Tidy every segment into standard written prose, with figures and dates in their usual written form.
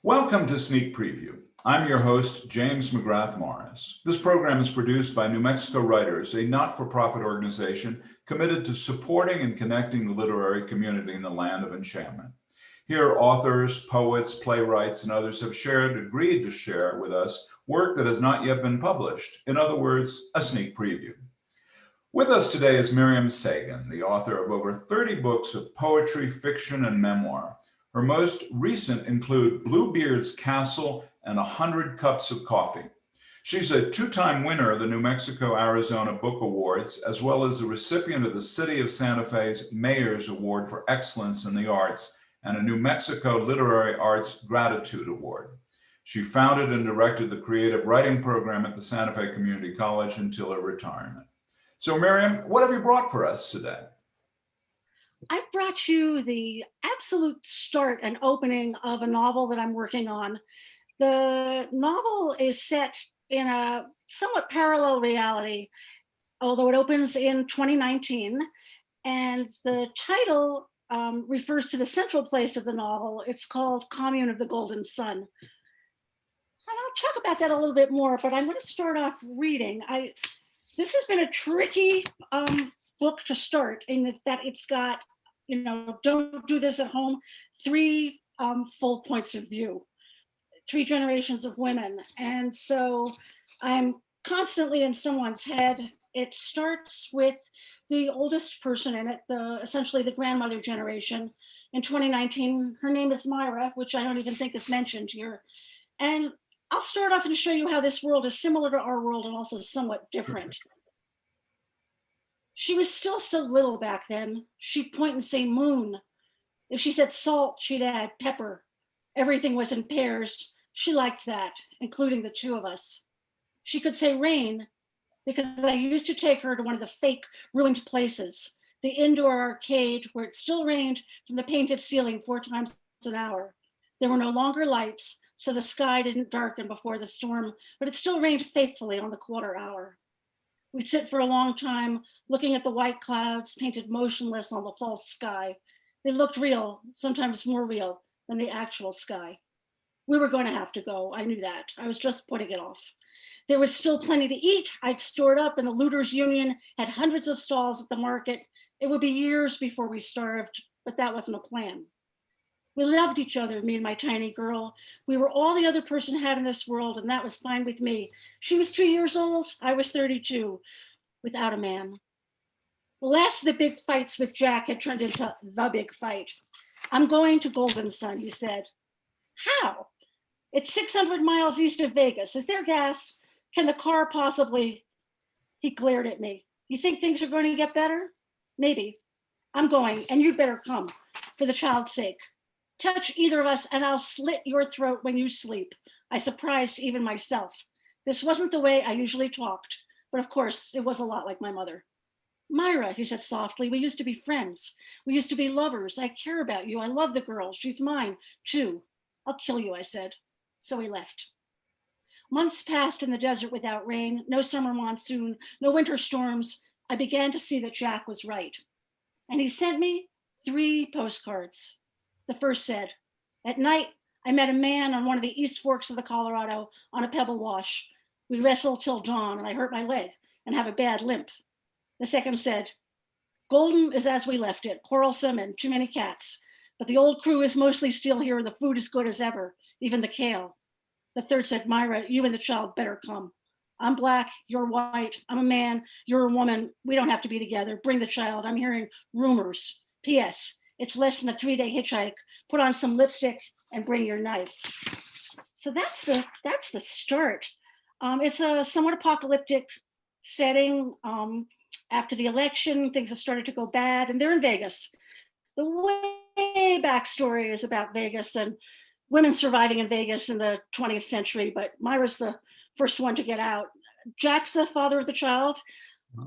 Welcome to Sneak Preview. I'm your host, James McGrath Morris. This program is produced by New Mexico Writers, a not-for-profit organization committed to supporting and connecting the literary community in the Land of Enchantment. Here, authors, poets, playwrights, and others have agreed to share with us work that has not yet been published. In other words, a sneak preview. With us today is Mirian Sagan, the author of over 30 books of poetry, fiction, and memoir. Her most recent include Bluebeard's Castle and 100 Cups of Coffee. She's a two-time winner of the New Mexico-Arizona Book Awards, as well as a recipient of the City of Santa Fe's Mayor's Award for Excellence in the Arts and a New Mexico Literary Arts Gratitude Award. She founded and directed the creative writing program at the Santa Fe Community College until her retirement. So Miriam, what have you brought for us today? I brought you the absolute start and opening of a novel that I'm working on. The novel is set in a somewhat parallel reality, although it opens in 2019, and the title refers to the central place of the novel. It's called Commune of the Golden Sun. And I'll talk about that a little bit more, but I'm going to start off reading. This has been a tricky book to start in that it's got, don't do this at home, three full points of view, three generations of women. And so I'm constantly in someone's head. It starts with the oldest person in it, essentially the grandmother generation. In 2019, her name is Myra, which I don't even think is mentioned here. And I'll start off and show you how this world is similar to our world and also somewhat different. She was still so little back then. She'd point and say moon. If she said salt, she'd add pepper. Everything was in pairs. She liked that, including the two of us. She could say rain because I used to take her to one of the fake ruined places, the indoor arcade where it still rained from the painted ceiling 4 times an hour. There were no longer lights, so the sky didn't darken before the storm, but it still rained faithfully on the quarter hour. We'd sit for a long time looking at the white clouds painted motionless on the false sky. They looked real, sometimes more real than the actual sky. We were going to have to go, I knew that. I was just putting it off. There was still plenty to eat. I'd stored up and the Looters Union had hundreds of stalls at the market. It would be years before we starved, but that wasn't a plan. We loved each other, me and my tiny girl. We were all the other person had in this world, and that was fine with me. She was 2 years old, I was 32, without a man. The last of the big fights with Jack had turned into the big fight. I'm going to Golden Sun, he said. How? It's 600 miles east of Vegas. Is there gas? Can the car possibly? He glared at me. You think things are going to get better? Maybe. I'm going, and you'd better come, for the child's sake. Touch either of us and I'll slit your throat when you sleep. I surprised even myself. This wasn't the way I usually talked, but of course it was a lot like my mother. Myra, he said softly, we used to be friends. We used to be lovers. I care about you. I love the girl. She's mine too. I'll kill you, I said. So he left. Months passed in the desert without rain, no summer monsoon, no winter storms. I began to see that Jack was right. And he sent me 3 postcards. The first said, at night, I met a man on one of the east forks of the Colorado on a pebble wash. We wrestled till dawn and I hurt my leg and have a bad limp. The second said, Golden is as we left it, quarrelsome and too many cats. But the old crew is mostly still here and the food is good as ever, even the kale. The third said, Myra, you and the child better come. I'm black, you're white, I'm a man, you're a woman. We don't have to be together. Bring the child. I'm hearing rumors. P.S. It's less than a 3-day hitchhike. Put on some lipstick and bring your knife. So that's the start. It's a somewhat apocalyptic setting. After the election, things have started to go bad, and they're in Vegas. The way back story is about Vegas and women surviving in Vegas in the 20th century, but Myra's the first one to get out. Jack's the father of the child.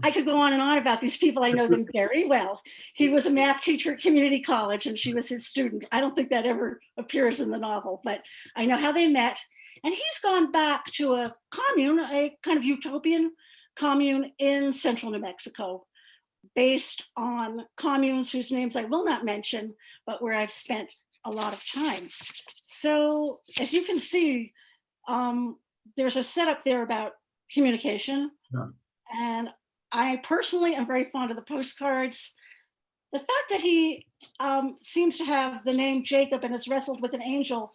I could go on and on about these people. I know them very well. He was a math teacher at community college and she was his student. I don't think that ever appears in the novel, but I know how they met. And he's gone back to a commune, a kind of utopian commune in central New Mexico, based on communes whose names I will not mention, but where I've spent a lot of time. So as you can see, there's a setup there about communication. Yeah. And I personally am very fond of the postcards. The fact that he seems to have the name Jacob and has wrestled with an angel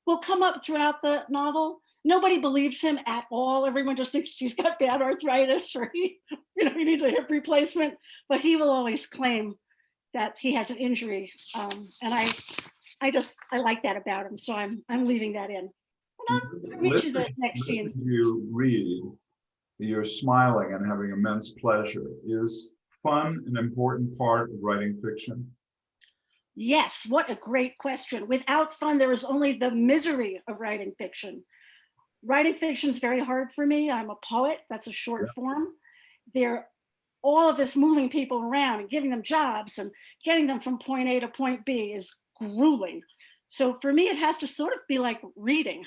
will come up throughout the novel. Nobody believes him at all. Everyone just thinks he's got bad arthritis or he needs a hip replacement, but he will always claim that he has an injury. And I like that about him. So I'm leaving that in. And I'll read you the next scene. Listening to you read, you're smiling and having immense pleasure. Is fun an important part of writing fiction? Yes, what a great question. Without fun, there is only the misery of writing fiction. Writing fiction is very hard for me. I'm a poet, that's a short form. All of this moving people around and giving them jobs and getting them from point A to point B is grueling. So for me, it has to sort of be like reading.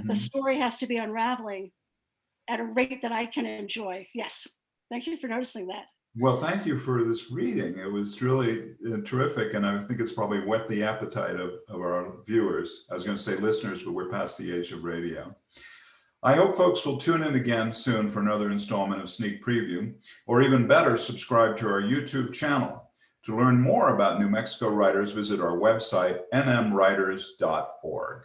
The story has to be unraveling at a rate that I can enjoy. Yes, thank you for noticing that. Well, thank you for this reading. It was really terrific, and I think it's probably whet the appetite of our viewers. I was going to say listeners, but we're past the age of radio. I hope folks will tune in again soon for another installment of Sneak Preview, or even better, subscribe to our YouTube channel. To learn more about New Mexico writers, visit our website, nmwriters.org.